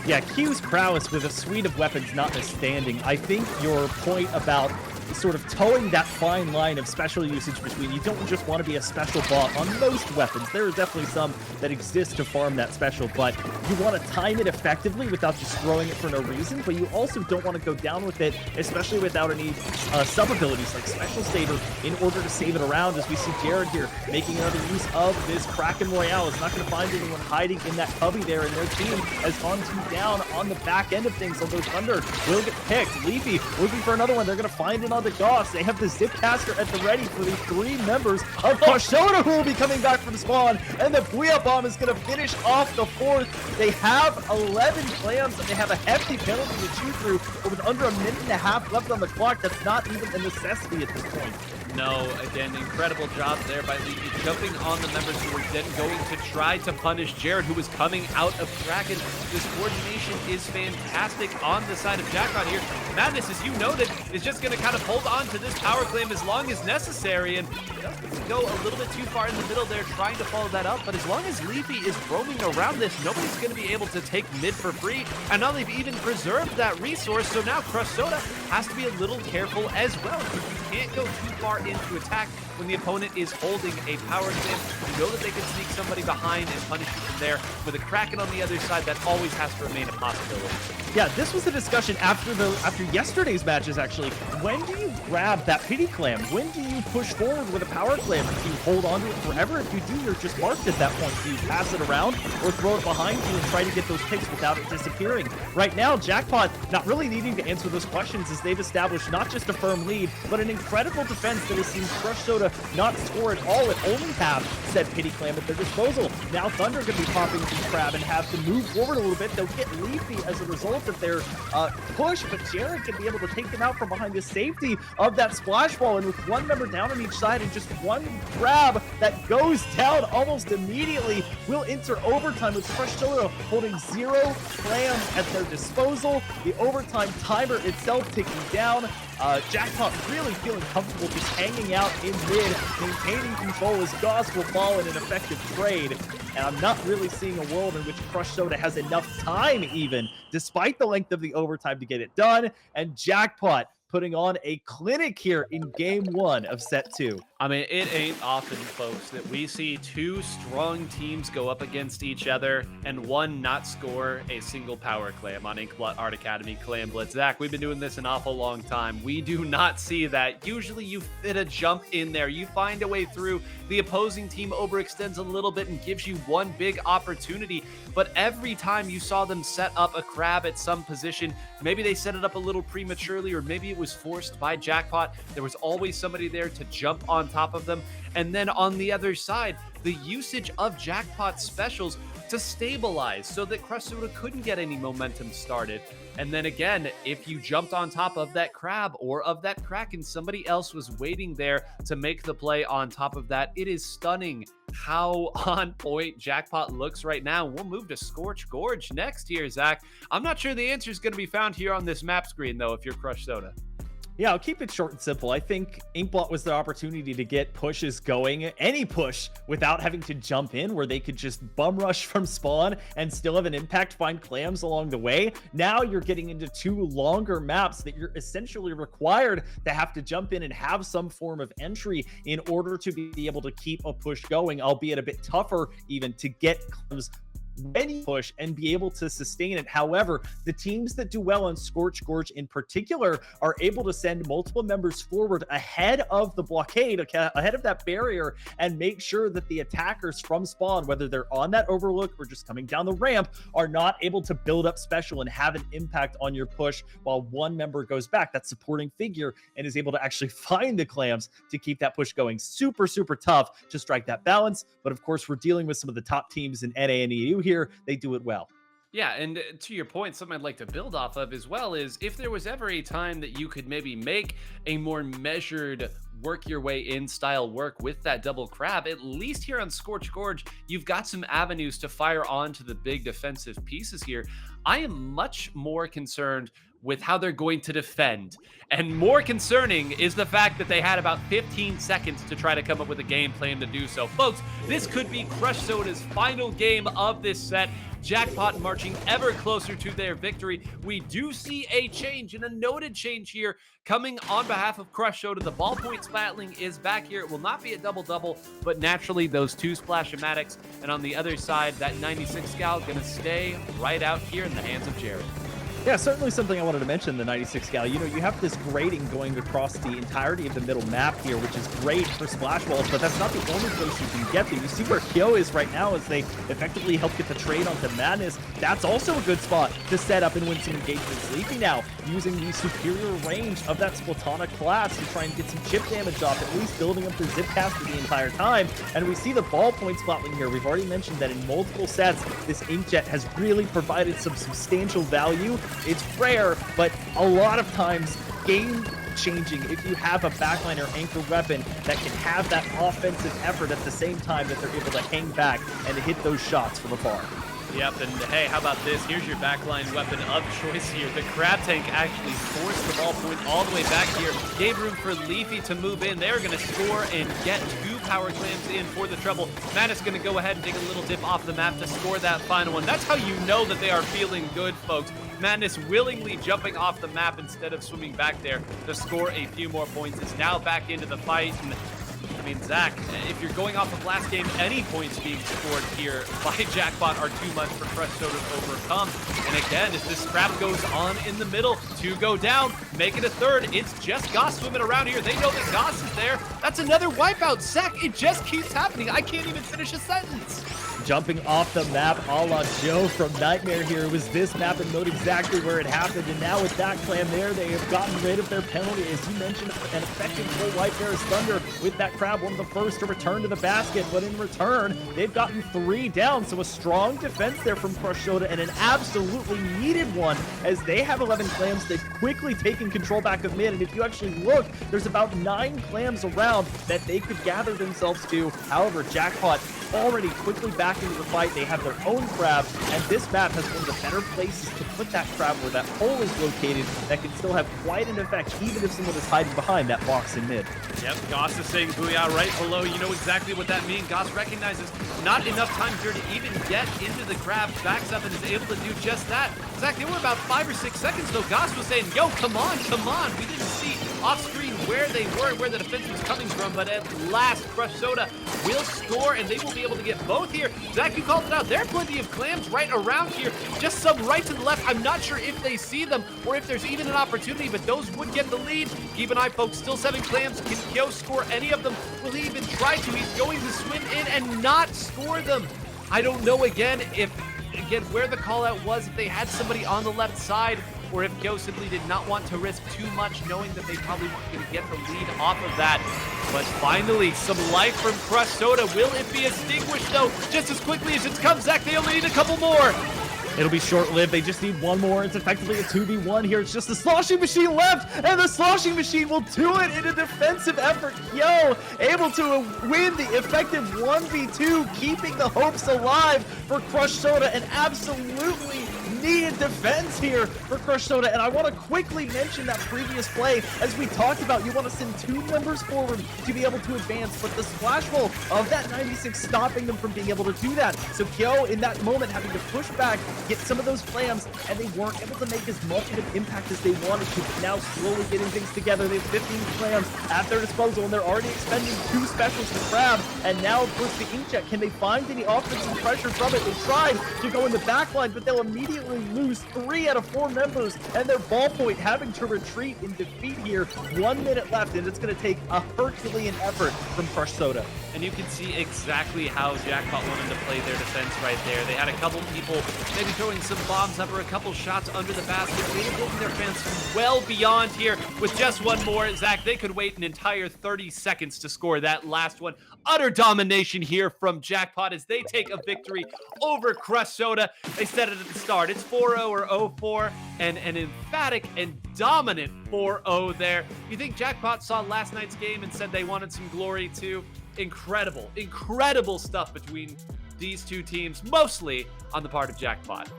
Yeah, Q's prowess with a suite of weapons notwithstanding, I think your point about sort of towing that fine line of special usage between you don't just want to be a special bot on most weapons. There are definitely some that exist to farm that special, but you want to time it effectively without just throwing it for no reason, but you also don't want to go down with it, especially without any sub-abilities like Special Saver in order to save it around, as we see Jared here making another use of this Kraken Royale. Is not going to find anyone hiding in that cubby there, and their team has gone 2 down on the back end of things, although Thunder will get picked. Leafy looking for another one. They're going to find it on the Goss. They have the Zipcaster at the ready for the 3 members of Crush Soda, who will be coming back from spawn, and the Booyah Bomb is going to finish off the 4th. They have 11 clams, and they have a hefty penalty to chew through, but with under a minute and a half left on the clock, that's not even a necessity at this point. No, again, incredible job there by Leafy, jumping on the members who were then going to try to punish Jared, who was coming out of Kraken. This coordination is fantastic on the side of Jackpot here. Madness, as you noted, is just going to kind of hold on to this power claim as long as necessary, and doesn't go a little bit too far in the middle there trying to follow that up, but as long as Leafy is roaming around this, nobody's going to be able to take mid for free, and now they've even preserved that resource, so now Crush Soda has to be a little careful as well, because you can't go too far into attack when the opponent is holding a power clamp. You know that they can sneak somebody behind and punish you from there. With a Kraken on the other side, that always has to remain a possibility. Yeah, this was a discussion after yesterday's matches, actually. When do you grab that pity clam? When do you push forward with a power clam? Do you hold on to it forever? If you do, you're just marked at that point. Do you pass it around or throw it behind you and try to get those picks without it disappearing? Right now, Jackpot not really needing to answer those questions, as they've established not just a firm lead, but an incredible defense that has seen Crush Soda not score at all and only have said pity clam at their disposal. Now Thunder going to be popping the crab and have to move forward a little bit. They'll get Leafy as a result of their push, but Jared can be able to take them out from behind the safety of that splash ball, and with 1 member down on each side and just 1 grab that goes down almost immediately, will enter overtime with Crush Soda holding 0 clams at their disposal. The overtime timer itself ticking down. Jackpot really feeling comfortable just hanging out in mid, maintaining control as Goss will fall in an effective trade. And I'm not really seeing a world in which Crush Soda has enough time even, despite the length of the overtime, to get it done. And Jackpot putting on a clinic here in game 1 of set 2. I mean, it ain't often, folks, that we see 2 strong teams go up against each other and one not score a single power clam on Inkblot Art Academy Clam Blitz. Zach, we've been doing this an awful long time. We do not see that. Usually you fit a jump in there. You find a way through. The opposing team overextends a little bit and gives you one big opportunity. But every time you saw them set up a crab at some position, maybe they set it up a little prematurely, or maybe it was forced by Jackpot, there was always somebody there to jump on top of them. And then on the other side, the usage of Jackpot specials to stabilize so that Crush Soda couldn't get any momentum started. And then again, if you jumped on top of that crab or of that Kraken, somebody else was waiting there to make the play on top of that. It is stunning how on point Jackpot looks right now. We'll move to Scorch Gorge next here, Zach. I'm not sure the answer is going to be found here on this map screen, though, if you're Crush Soda. Yeah, I'll keep it short and simple. I think Inkblot was the opportunity to get pushes going, any push, without having to jump in, where they could just bum rush from spawn and still have an impact, find clams along the way. Now you're getting into 2 longer maps that you're essentially required to have to jump in and have some form of entry in order to be able to keep a push going, albeit a bit tougher even to get clams when you push and be able to sustain it. However, the teams that do well on Scorch Gorge in particular are able to send multiple members forward ahead of the blockade, ahead of that barrier, and make sure that the attackers from spawn, whether they're on that overlook or just coming down the ramp, are not able to build up special and have an impact on your push while one member goes back, that supporting figure, and is able to actually find the clams to keep that push going. Super, super tough to strike that balance. But of course, we're dealing with some of the top teams in NA and EU here. They do it well. Yeah, and to your point, something I'd like to build off of as well is if there was ever a time that you could maybe make a more measured work your way in style work with that double crab, at least here on Scorch Gorge, you've got some avenues to fire onto the big defensive pieces here. I am much more concerned with how they're going to defend. And more concerning is the fact that they had about 15 seconds to try to come up with a game plan to do so. Folks, this could be Crush Soda's final game of this set. Jackpot marching ever closer to their victory. We do see a change, and a noted change here, coming on behalf of Crush Soda. The ballpoint battling is back here. It will not be a double-double, but naturally those 2 Splash-O-Matics. And on the other side, that 96 Scout going to stay right out here in the hands of Jared. Yeah, certainly something I wanted to mention, the 96 Gal. You know, you have this grading going across the entirety of the middle map here, which is great for splash walls, but that's not the only place you can get there. You see where Kyo is right now as they effectively help get the trade onto Madness. That's also a good spot to set up and win some engagements. Leafy now using the superior range of that Splatana class to try and get some chip damage off, at least building up the zip caster the entire time. And we see the ballpoint splatling here. We've already mentioned that in multiple sets, this Inkjet has really provided some substantial value. It's rare, but a lot of times game changing if you have a backline or anchor weapon that can have that offensive effort at the same time that they're able to hang back and hit those shots from afar. Yep, and hey, how about this? Here's your backline weapon of choice here. The Crab Tank actually forced the ballpoint all the way back here, gave room for Leafy to move in. They're going to score and get 2 power clams in for the trouble. Madness going to go ahead and take a little dip off the map to score that final one. That's how you know that they are feeling good, folks. Madness willingly jumping off the map instead of swimming back there to score a few more points. Is now back into the fight. And I mean, Zach, if you're going off of last game, any points being scored here by Jackpot are too much for Crush Soda to overcome. And again, if this scrap goes on in the middle, 2 go down, make it a 3rd. It's just Goss swimming around here. They know that Goss is there. That's another wipeout. Zach, it just keeps happening. I can't even finish a sentence. Jumping off the map a la Joe from Nightmare here. It was this map and note exactly where it happened. And now with that clam there, they have gotten rid of their penalty. As you mentioned, an effective full wipe there is Thunder with that crab, one of the first to return to the basket. But in return, they've gotten 3 down. So a strong defense there from Crush Soda and an absolutely needed one as they have 11 clams. They've quickly taken control back of mid. And if you actually look, there's about 9 clams around that they could gather themselves to. However, Jackpot already quickly back into the fight. They have their own crab, and this map has one of the better places to put that crab where that hole is located that can still have quite an effect, even if someone is hiding behind that box in mid. Yep, Goss is saying booyah right below. You know exactly what that means. Goss recognizes not enough time here to even get into the crab, backs up and is able to do just that. Zach, they were about 5 or 6 seconds though. Goss was saying, yo, come on. We didn't see off screen where they were, where the defense was coming from, but at last, Crush Soda will score, and they will be able to get both here. Zach, you called it out. There are plenty of clams right around here. Just some right to the left. I'm not sure if they see them or if there's even an opportunity, but those would get the lead. Keep an eye, folks. Still 7 clams. Can Kyo score any of them? Will he even try to? He's going to swim in and not score them. I don't know again where the call out was, if they had somebody on the left side. or if Kyo simply did not want to risk too much, knowing that they probably weren't going to get the lead off of that. But finally, some life from Crush Soda. Will it be extinguished, though, just as quickly as it's come? Zach, they only need a couple more. It'll be short-lived. They just need one more. It's effectively a 2v1 here. It's just the sloshing machine left, and the sloshing machine will do it in a defensive effort. Yo, able to win the effective 1v2, keeping the hopes alive for Crush Soda, and absolutely needed defense here for Crush Soda. And I want to quickly mention that previous play. As we talked about, you want to send 2 members forward to be able to advance, but the splash wall of that 96 stopping them from being able to do that. So Kyo, in that moment, having to push back, get some of those flams, and they weren't able to make as much of an impact as they wanted to. But now slowly getting things together. They have 15 flams at their disposal, and they're already expending 2 specials to grab. And now, of course, the inkjet. Can they find any offensive pressure from it? They tried to go in the back line, but they'll immediately lose 3 out of 4 members, and their ballpoint having to retreat in defeat here. 1 minute left, and it's going to take a Herculean effort from Crush Soda. And you can see exactly how Jackpot wanted to play their defense right there. They had a couple people maybe throwing some bombs up or a couple shots under the basket. They were holding their fans from well beyond here. With just one more, Zach, they could wait an entire 30 seconds to score that last one. Utter domination here from Jackpot as they take a victory over Crush Soda. They said it at the start. It's 4-0 or 0-4, and an emphatic and dominant 4-0 there. You think Jackpot saw last night's game and said they wanted some glory too? Incredible, incredible stuff between these two teams, mostly on the part of Jackpot.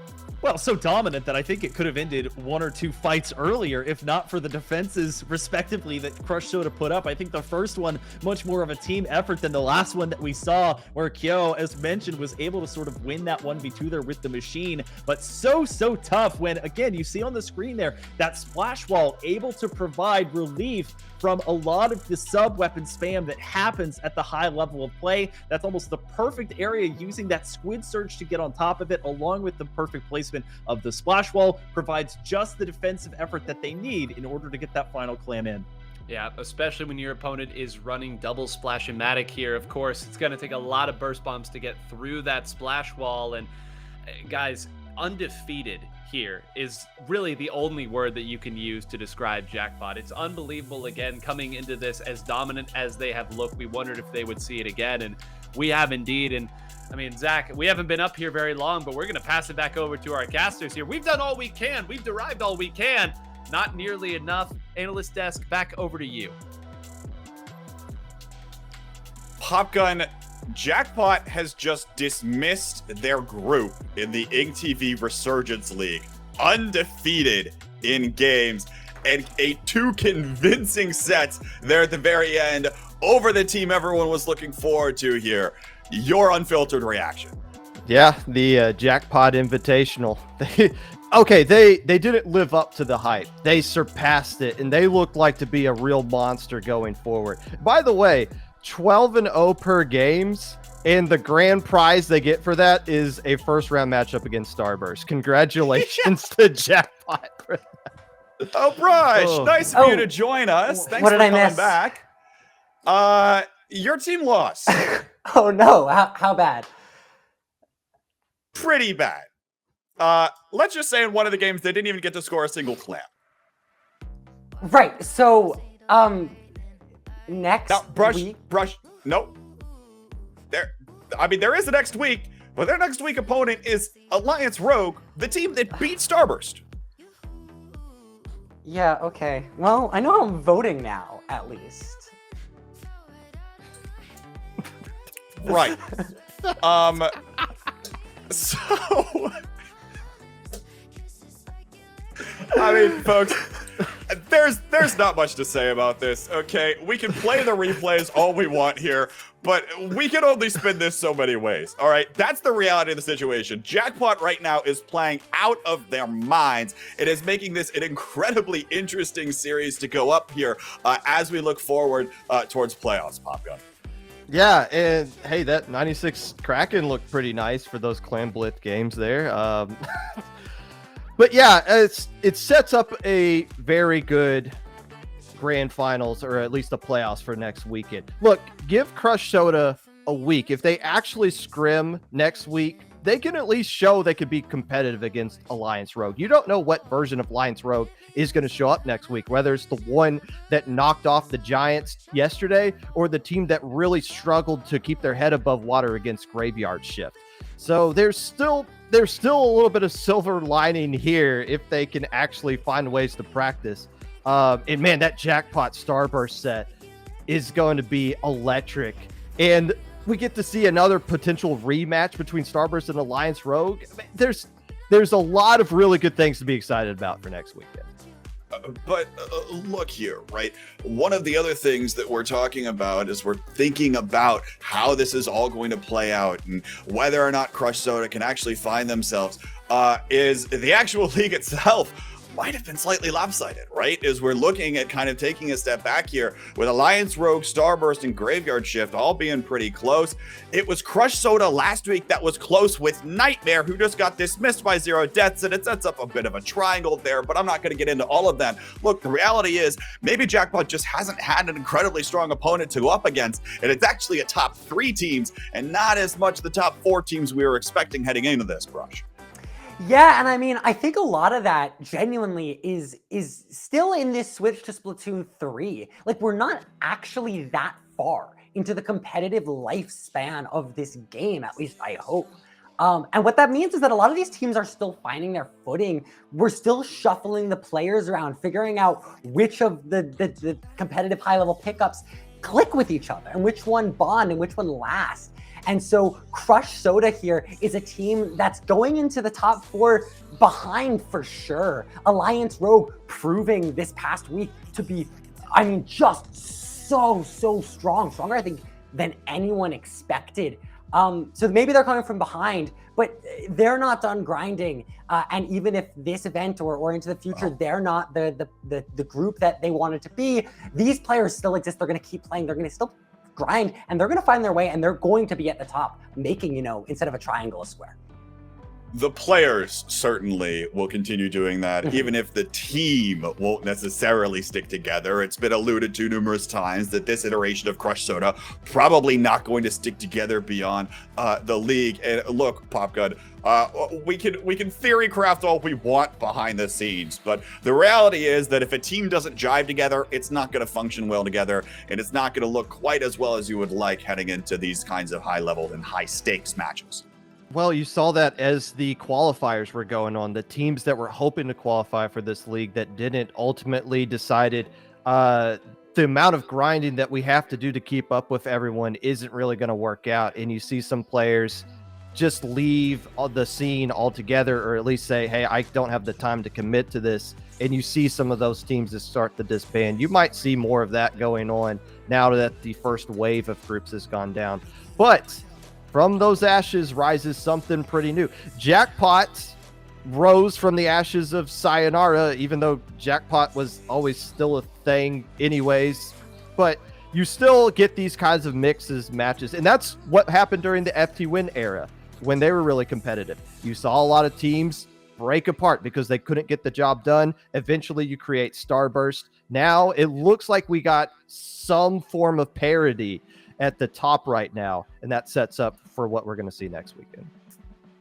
Well, so dominant that I think it could have ended 1 or 2 fights earlier, if not for the defenses, respectively, that Crush Soda put up. I think the first one, much more of a team effort than the last one that we saw, where Kyo, as mentioned, was able to sort of win that 1v2 there with the machine. But so tough when, again, you see on the screen there, that splash wall able to provide relief from a lot of the sub-weapon spam that happens at the high level of play. That's almost the perfect area, using that squid surge to get on top of it, along with the perfect placement of the splash wall, provides just the defensive effort that they need in order to get that final clam in. Yeah, especially when your opponent is running double splash-o-matic here. Of course, it's going to take a lot of burst bombs to get through that splash wall. And guys, undefeated here is really the only word that you can use to describe Jackpot. It's unbelievable, again, coming into this as dominant as they have looked. We wondered if they would see it again, and we have indeed. And I mean, Zach, we haven't been up here very long, but we're going to pass it back over to our casters here. We've done all we can. We've derived all we can. Not nearly enough. Analyst desk, back over to you. Popgun, Jackpot has just dismissed their group in the InkTV Resurgence League. Undefeated in games, and 2 convincing sets there at the very end over the team everyone was looking forward to here. Your unfiltered reaction. Yeah, the Jackpot Invitational. Okay, they didn't live up to the hype. They surpassed it, and they looked like to be a real monster going forward. By the way, 12-0 per games, and the grand prize they get for that is a first-round matchup against Starburst. Congratulations to Jackpot for that. Oh, Brush, nice of you to join us. Thanks for coming back. Your team lost. Oh no, how bad? Pretty bad. Let's just say in one of the games they didn't even get to score a single clam. Right. So, next week. Nope. There is a next week, but their next week opponent is Alliance Rogue, the team that beat Starburst. Yeah. Okay. Well, I know how I'm voting now, at least. Right. So, I mean, folks, there's not much to say about this, okay? We can play the replays all we want here, but we can only spin this so many ways, all right? That's the reality of the situation. Jackpot right now is playing out of their minds. It is making this an incredibly interesting series to go up here as we look forward towards playoffs, Popgun. Yeah, and hey, that 96 Kraken looked pretty nice for those Clan Blitz games there. But yeah, it sets up a very good grand finals, or at least the playoffs for next weekend. Look, give Crush Soda a week. If they actually scrim next week, they can at least show they could be competitive against Alliance Rogue. You don't know what version of Alliance Rogue is going to show up next week, whether it's the one that knocked off the Giants yesterday or the team that really struggled to keep their head above water against Graveyard Shift. So there's still a little bit of silver lining here if they can actually find ways to practice. And man, that Jackpot Starburst set is going to be electric. And we get to see another potential rematch between Starburst and Alliance Rogue. I mean, there's a lot of really good things to be excited about for next weekend. But look here, right? One of the other things that we're talking about is we're thinking about how this is all going to play out and whether or not Crush Soda can actually find themselves is the actual league itself might have been slightly lopsided, right? As we're looking at kind of taking a step back here with Alliance Rogue, Starburst, and Graveyard Shift all being pretty close. It was Crush Soda last week that was close with Nightmare, who just got dismissed by 0 deaths, and it sets up a bit of a triangle there, but I'm not going to get into all of that. Look, the reality is maybe Jackpot just hasn't had an incredibly strong opponent to go up against, and it's actually a top 3 teams and not as much the top 4 teams we were expecting heading into this, Crush. Yeah, and I mean, I think a lot of that genuinely is still in this switch to Splatoon 3. Like, we're not actually that far into the competitive lifespan of this game, at least I hope. And what that means is that a lot of these teams are still finding their footing. We're still shuffling the players around, figuring out which of the competitive high-level pickups click with each other and which one bond and which one last. And so Crush Soda here is a team that's going into the top 4 behind for sure. Alliance Rogue proving this past week to be, I mean, just so strong. Stronger, I think, than anyone expected. So maybe they're coming from behind, but they're not done grinding. And even if this event or into the future, they're not the group that they wanted to be, these players still exist. They're going to keep playing. They're going to still grind, and they're going to find their way, and they're going to be at the top, making, instead of a triangle, a square. The players certainly will continue doing that, even if the team won't necessarily stick together. It's been alluded to numerous times that this iteration of Crush Soda probably not going to stick together beyond the league. And look, Popgun, we can theory craft all we want behind the scenes, but the reality is that if a team doesn't jive together, it's not going to function well together, and it's not going to look quite as well as you would like heading into these kinds of high-level and high-stakes matches. Well, you saw that as the qualifiers were going on. The teams that were hoping to qualify for this league that didn't ultimately decided the amount of grinding that we have to do to keep up with everyone isn't really going to work out. And you see some players just leave the scene altogether, or at least say, hey, I don't have the time to commit to this. And you see some of those teams that start to disband. You might see more of that going on now that the first wave of groups has gone down. But from those ashes rises something pretty new. Jackpot rose from the ashes of Sayonara, even though Jackpot was always still a thing anyways. But you still get these kinds of mixes matches. And that's what happened during the FT Win era when they were really competitive. You saw a lot of teams break apart because they couldn't get the job done. Eventually you create Starburst. Now it looks like we got some form of parity at the top right now, and that sets up for what we're going to see next weekend.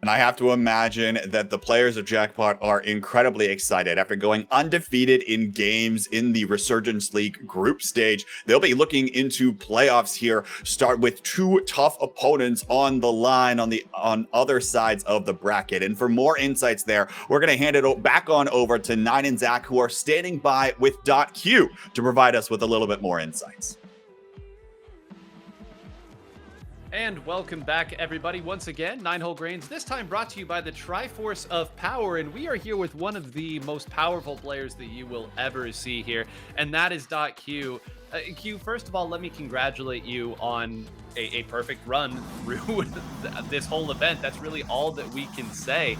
And I have to imagine that the players of Jackpot are incredibly excited. After going undefeated in games in the Resurgence League group stage, they'll be looking into playoffs here, start with 2 tough opponents on the line on other sides of the bracket. And for more insights there, we're going to hand it back on over to Nine and Zach, who are standing by with .Q to provide us with a little bit more insights. And welcome back, everybody. Once again, 9 Whole Grains, this time brought to you by the Triforce of Power. And we are here with one of the most powerful players that you will ever see here, and that is .Q. Q, first of all, let me congratulate you on a perfect run through this whole event. That's really all that we can say.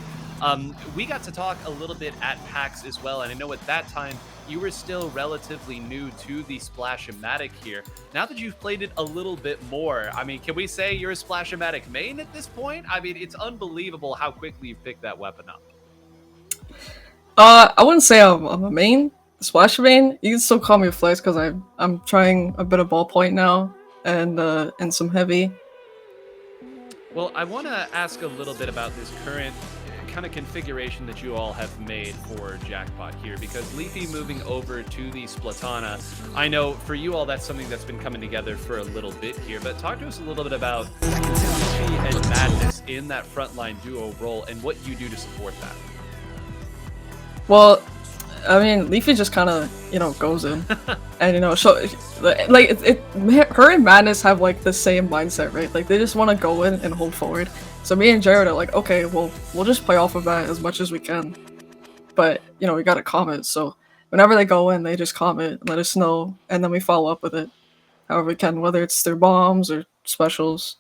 We got to talk a little bit at PAX as well, and I know at that time you were still relatively new to the Splash-O-Matic here. Now that you've played it a little bit more, I mean, can we say you're a Splash-O-Matic main at this point? I mean, it's unbelievable how quickly you've picked that weapon up. I wouldn't say I'm a main, Splash main. You can still call me a flex because I'm trying a bit of ballpoint now and some heavy. Well, I want to ask a little bit about this current kind of configuration that you all have made for Jackpot here, because Leafy moving over to the Splatana, I know for you all that's something that's been coming together for a little bit here, but talk to us a little bit about Leafy and Madness in that frontline duo role and what you do to support that. Well, I mean, Leafy just kind of, goes in, and so like her and Madness have like the same mindset, right? Like they just want to go in and hold forward. So me and Jared are like, okay, well, we'll just play off of that as much as we can, but we gotta comment. So whenever they go in, they just comment, let us know, and then we follow up with it, however we can, whether it's their bombs or specials.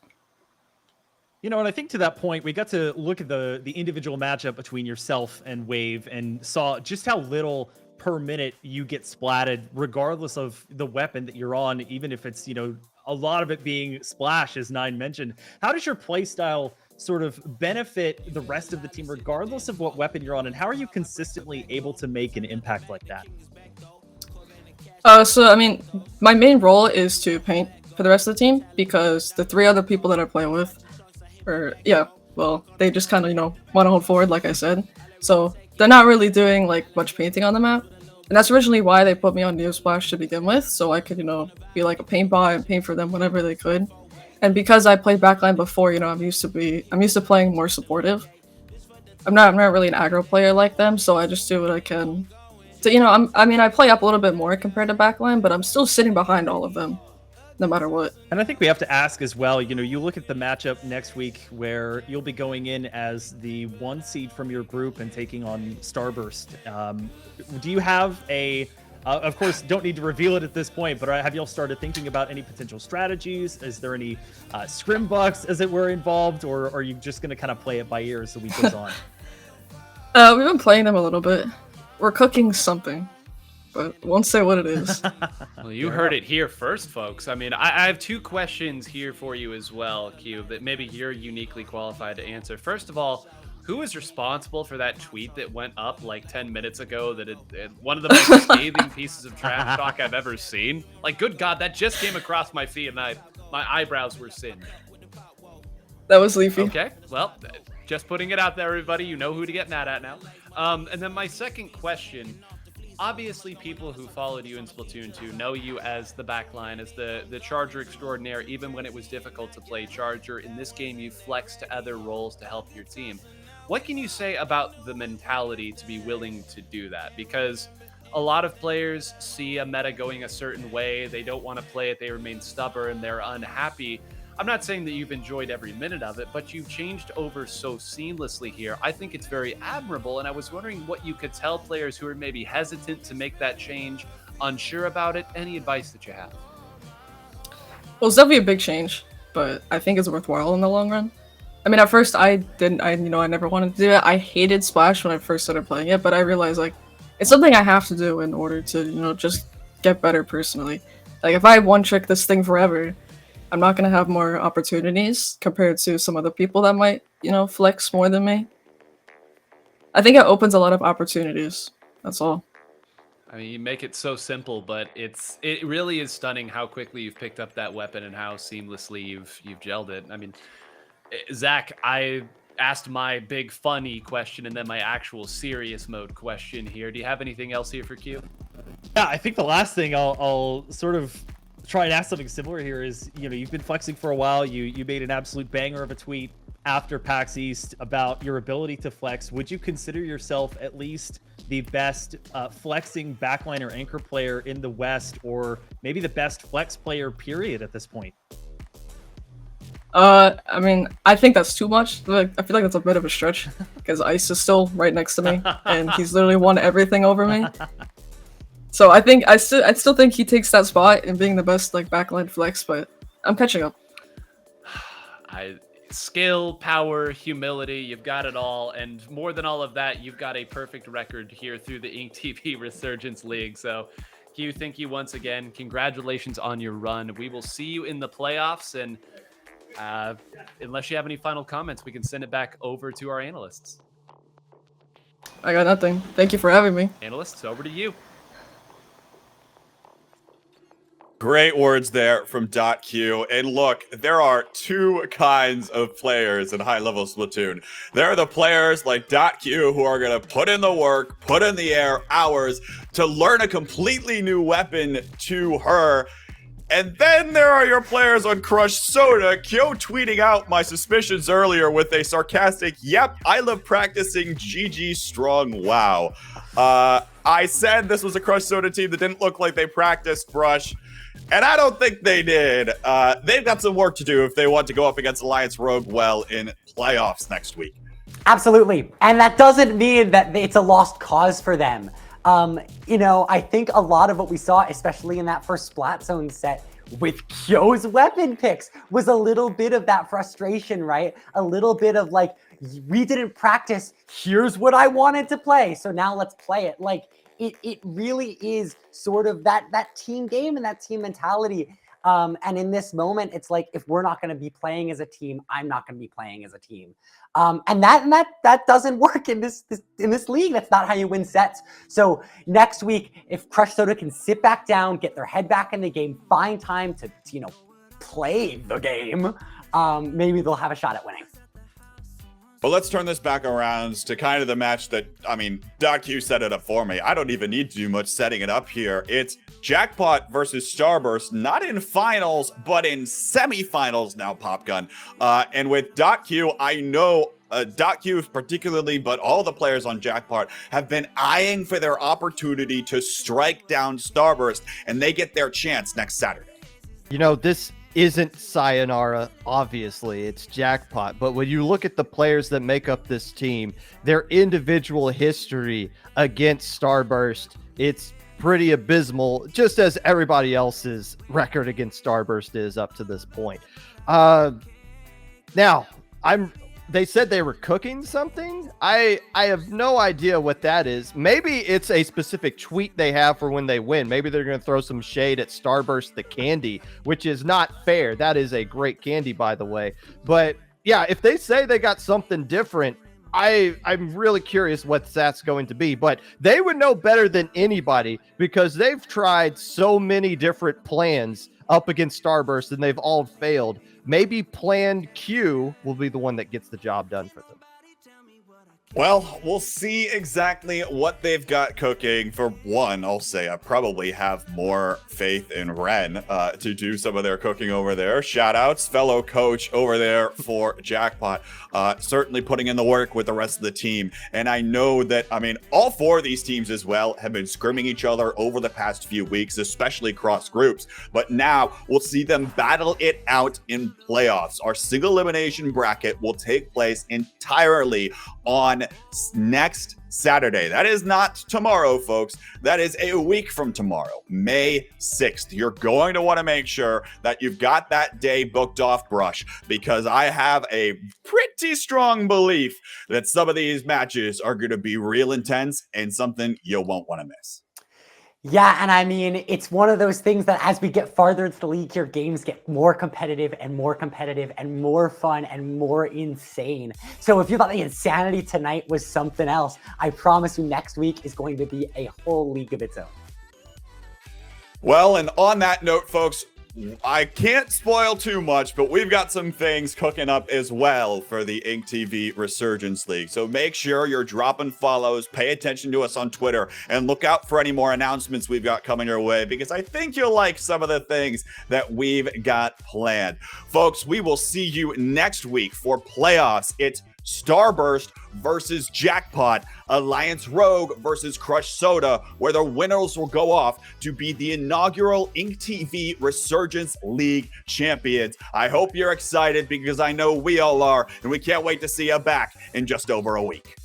And I think to that point, we got to look at the individual matchup between yourself and Wave and saw just how little per minute you get splatted, regardless of the weapon that you're on, even if it's, a lot of it being Splash, as Nine mentioned. How does your playstyle sort of benefit the rest of the team, regardless of what weapon you're on, and how are you consistently able to make an impact like that? So, I mean, my main role is to paint for the rest of the team, because the 3 other people that I play with, they just kind of, want to hold forward, like I said. So they're not really doing, like, much painting on the map. And that's originally why they put me on Neo Splash to begin with, so I could, be like a paint bot and paint for them whenever they could. And because I played backline before, I'm used to playing more supportive. I'm not really an aggro player like them, so I just do what I can. So, I play up a little bit more compared to backline, but I'm still sitting behind all of them, no matter what. And I think we have to ask as well, you look at the matchup next week where you'll be going in as the 1 seed from your group and taking on Starburst. Do you have of course, don't need to reveal it at this point, but have y'all started thinking about any potential strategies? Is there any scrim bucks, as it were, involved, or are you just going to kind of play it by ear as the week goes on? We've been playing them a little bit. We're cooking something, but won't say what it is. Well, you heard it here first, folks. I mean, I have 2 questions here for you as well, Q, that maybe you're uniquely qualified to answer. First of all, who is responsible for that tweet that went up like 10 minutes ago that it one of the most scathing pieces of trash talk I've ever seen? Like, good God, that just came across my feed and my eyebrows were singed. That was Leafy. Okay, well, just putting it out there, everybody. You know who to get mad at now. And then my second question, obviously people who followed you in Splatoon 2 know you as the backline, as the Charger extraordinaire, even when it was difficult to play Charger. In this game, you flexed to other roles to help your team. What can you say about the mentality to be willing to do that? Because a lot of players see a meta going a certain way. They don't want to play it. They remain stubborn. They're unhappy. I'm not saying that you've enjoyed every minute of it, but you've changed over so seamlessly here. I think it's very admirable, and I was wondering what you could tell players who are maybe hesitant to make that change, unsure about it. Any advice that you have? Well, it's definitely a big change, but I think it's worthwhile in the long run. I mean, at first I never wanted to do it. I hated Splash when I first started playing it, but I realized, like, it's something I have to do in order to, just get better personally. Like, if I one-trick this thing forever, I'm not going to have more opportunities compared to some other people that might, flex more than me. I think it opens a lot of opportunities. That's all. I mean, you make it so simple, but it really is stunning how quickly you've picked up that weapon and how seamlessly you've gelled it. I mean, Zach, I asked my big funny question and then my actual serious mode question here. Do you have anything else here for Q? Yeah, I think the last thing I'll sort of try and ask something similar here is, you've been flexing for a while. You made an absolute banger of a tweet after PAX East about your ability to flex. Would you consider yourself at least the best flexing backline or anchor player in the West, or maybe the best flex player period at this point? I mean, I think that's too much. Like, I feel like that's a bit of a stretch because Ice is still right next to me, and he's literally won everything over me. So I still think he takes that spot in being the best like backline flex, but I'm catching up. Skill, power, humility, you've got it all, and more than all of that, you've got a perfect record here through the InkTV Resurgence League. So, Q, thank you once again. Congratulations on your run. We will see you in the playoffs, and unless you have any final comments, we can send it back over to our analysts. I got nothing. Thank you for having me. Analysts, over to you. Great words there from .q. And look, there are two kinds of players in high-level Splatoon. There are the players like .q who are going to put in the work, put in the air hours to learn a completely new weapon to her. And then there are your players on Crushed Soda, Kyo tweeting out my suspicions earlier with a sarcastic, "Yep, I love practicing GG strong, wow." I said this was a Crushed Soda team that didn't look like they practiced Brush. And I don't think they did. They've got some work to do if they want to go up against Alliance Rogue well in playoffs next week. Absolutely. And that doesn't mean that it's a lost cause for them. I think a lot of what we saw, especially in that first Splat Zone set with Kyo's weapon picks, was a little bit of that frustration, right? A little bit of like, we didn't practice, here's what I wanted to play, so now let's play it. Like, it really is sort of that team game and that team mentality. And in this moment, it's like, if we're not going to be playing as a team, I'm not going to be playing as a team. And that doesn't work in this league. That's not how you win sets. So next week, if Crushed Soda can sit back down, get their head back in the game, find time to play the game, maybe they'll have a shot at winning. But let's turn this back around to kind of the match that, .q set it up for me. I don't even need to do much setting it up here. It's Jackpot versus Starburst, not in finals, but in semifinals now, Popgun. And with .q, I know .q particularly, but all the players on Jackpot have been eyeing for their opportunity to strike down Starburst, and they get their chance next Saturday. This isn't Sayonara, obviously, it's Jackpot. But when you look at the players that make up this team, their individual history against Starburst, it's pretty abysmal, just as everybody else's record against Starburst is up to this point. Now, they said they were cooking something. I have no idea what that is. Maybe it's a specific tweet they have for when they win. Maybe they're going to throw some shade at Starburst the candy, which is not fair. That is a great candy, by the way. But yeah, if they say they got something different, I'm really curious what that's going to be. But they would know better than anybody because they've tried so many different plans up against Starburst and they've all failed. Maybe plan Q will be the one that gets the job done for them. Well, we'll see exactly what they've got cooking. For one, I'll say I probably have more faith in Ren to do some of their cooking over there. Shout outs, fellow coach over there for Jackpot. Certainly putting in the work with the rest of the team. And I know that, all four of these teams as well have been scrimming each other over the past few weeks, especially cross groups. But now we'll see them battle it out in playoffs. Our single elimination bracket will take place entirely on next Saturday. That is not tomorrow, folks. That is a week from tomorrow, May 6th. You're going to want to make sure that you've got that day booked off, Brush, because I have a pretty strong belief that some of these matches are going to be real intense and something you won't want to miss. Yeah, and it's one of those things that as we get farther into the league here, games get more competitive and more competitive and more fun and more insane. So if you thought the insanity tonight was something else, I promise you next week is going to be a whole league of its own. Well, and on that note, folks, I can't spoil too much, but we've got some things cooking up as well for the InkTV Resurgence League. So make sure you're dropping follows, pay attention to us on Twitter, and look out for any more announcements we've got coming your way, because I think you'll like some of the things that we've got planned. Folks, we will see you next week for playoffs. It's Starburst versus Jackpot, Alliance Rogue versus Crushed Soda, where the winners will go off to be the inaugural InkTV Resurgence League champions. I hope you're excited because I know we all are, and we can't wait to see you back in just over a week.